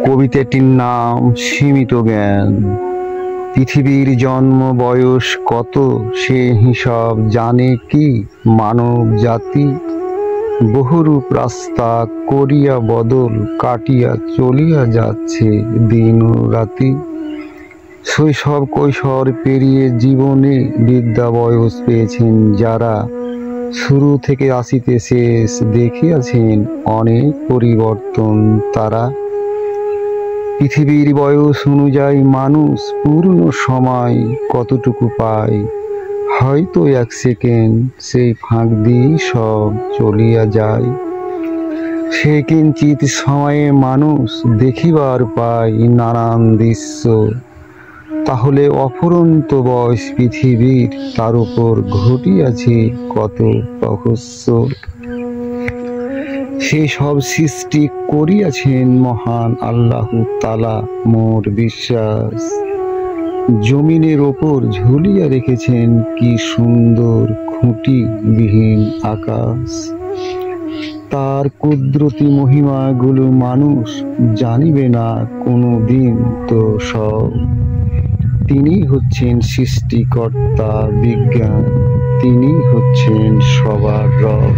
কবিতাটির নাম সীমিত জ্ঞান। পৃথিবীর জন্ম বয়স কত সে হিসাব জানে কি মানব জাতি? বহুরূপ রাস্তা করিয়া বদল কাটিয়া চলিয়া যাচ্ছে দিন ও রাতি। শৈশব কৈশোর পেরিয়ে জীবনে বিদ্যা বয়স পেয়েছেন যারা, শুরু থেকে আসিতে শেষ দেখিয়াছেন অনেক পরিবর্তন তারা। পৃথিবীর বয়স অনুযায়ী মানুষ পূর্ণ সময় কতটুকু পায়, হয়তো 1 সেকেন্ড, সেই ফাঁক দিয়ে সব চলিয়া যায়। সে কিঞ্চিত সময়ে মানুষ দেখিবার পায় নানান দৃশ্য, তাহলে অফুরন্ত বয়স পৃথিবীর, তার উপর ঘটিয়াছে কত রহস্য। সেই সব সৃষ্টি করিয়াছেন মহান আল্লাহ তাআলা মোর বিশ্বাস। জমিনের ওপর ঝুলিয়া রেখেছেন কি সুন্দর খুঁটি বিহীন আকাশ। তার কুদরতি মহিমাগুলো মানুষ জানিবে না কোনো দিন তো সব। তিনি হচ্ছেন সৃষ্টিকর্তা বিজ্ঞান, তিনি হচ্ছেন সবার রব।